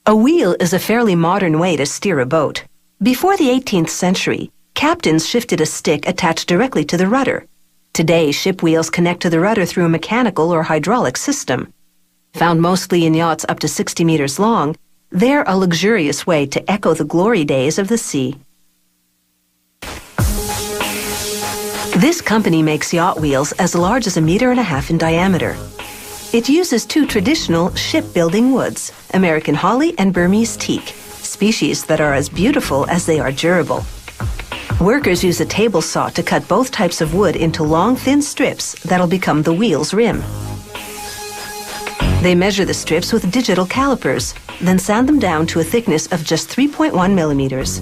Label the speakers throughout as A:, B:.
A: A wheel is a fairly modern way to steer a boat. Before the 18th century, captains shifted a stick attached directly to the rudder. Today, ship wheels connect to the rudder through a mechanical or hydraulic system. Found mostly in yachts up to 60 meters long, they're a luxurious way to echo the glory days of the sea. This company makes yacht wheels as large as 1.5 meters in diameter. It uses two traditional shipbuilding woods, American holly and Burmese teak, species that are as beautiful as they are durable. Workers use a table saw to cut both types of wood into long, thin strips that'll become the wheel's rim. They measure the strips with digital calipers, then sand them down to a thickness of just 3.1 millimeters.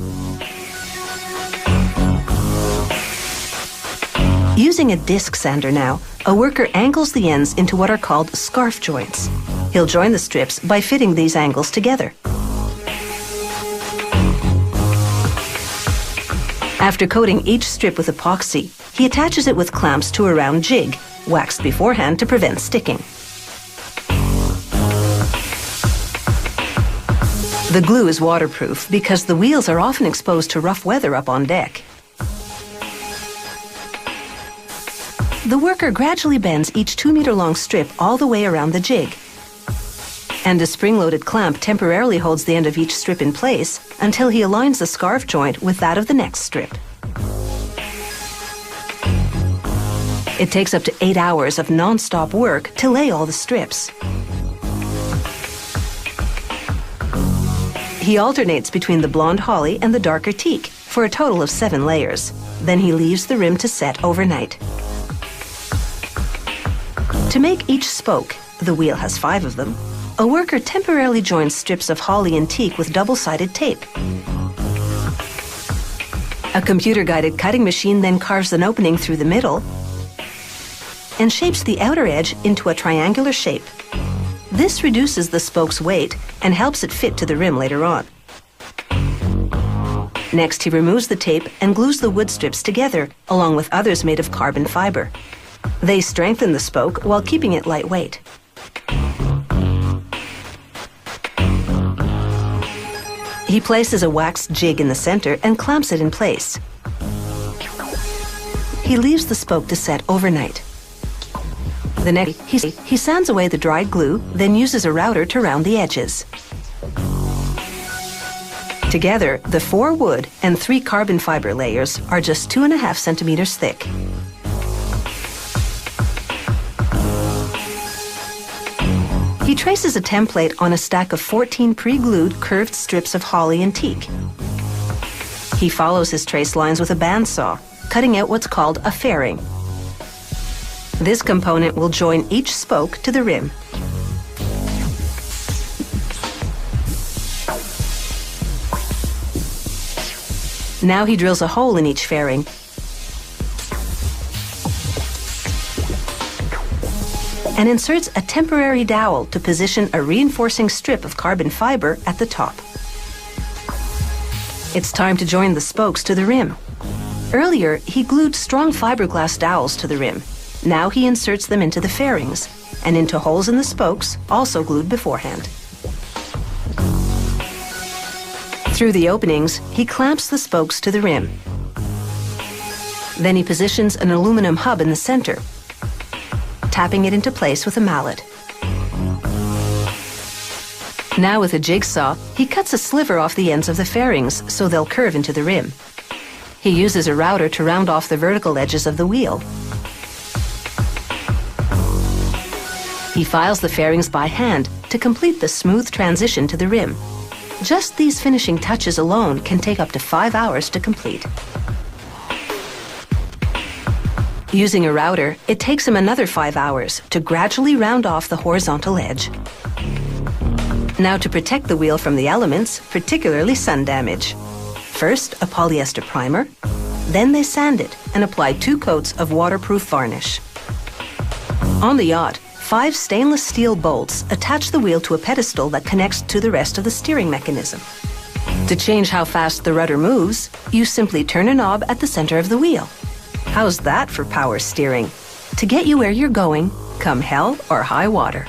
A: Using a disc sander now, a worker angles the ends into what are called scarf joints. He'll join the strips by fitting these angles together. After coating each strip with epoxy, he attaches it with clamps to a round jig, waxed beforehand to prevent sticking. The glue is waterproof because the wheels are often exposed to rough weather up on deck. The worker gradually bends each 2-meter-long strip all the way around the jig. And a spring-loaded clamp temporarily holds the end of each strip in place until he aligns the scarf joint with that of the next strip. It takes up to 8 hours of non-stop work to lay all the strips. He alternates between the blonde holly and the darker teak for a total of 7 layers. Then he leaves the rim to set overnight. To make each spoke, the wheel has 5 of them, a worker temporarily joins strips of holly and teak with double-sided tape. A computer-guided cutting machine then carves an opening through the middle and shapes the outer edge into a triangular shape. This reduces the spoke's weight and helps it fit to the rim later on. Next, he removes the tape and glues the wood strips together, along with others made of carbon fiber. They strengthen the spoke while keeping it lightweight. He places a waxed jig in the center and clamps it in place. He leaves the spoke to set overnight. The next, he sands away the dried glue, then uses a router to round the edges. Together, the 4 wood and 3 carbon fiber layers are just 2.5 centimeters thick. He traces a template on a stack of 14 pre-glued curved strips of holly and teak. He follows his trace lines with a bandsaw, cutting out what's called a fairing. This component will join each spoke to the rim. Now he drills a hole in each fairing and inserts a temporary dowel to position a reinforcing strip of carbon fiber at the top. It's time to join the spokes to the rim. Earlier, he glued strong fiberglass dowels to the rim. Now he inserts them into the fairings and into holes in the spokes, also glued beforehand. Through the openings, he clamps the spokes to the rim. Then he positions an aluminum hub in the center, tapping it into place with a mallet. Now with a jigsaw, he cuts a sliver off the ends of the fairings so they'll curve into the rim. He uses a router to round off the vertical edges of the wheel. He files the fairings by hand to complete the smooth transition to the rim. Just these finishing touches alone can take up to 5 hours to complete. Using a router, it takes him another 5 hours to gradually round off the horizontal edge. Now to protect the wheel from the elements, particularly sun damage. First, a polyester primer. Then they sand it and apply 2 coats of waterproof varnish. On the yacht, 5 stainless steel bolts attach the wheel to a pedestal that connects to the rest of the steering mechanism. To change how fast the rudder moves, you simply turn a knob at the center of the wheel. How's that for power steering? To get you where you're going, come hell or high water.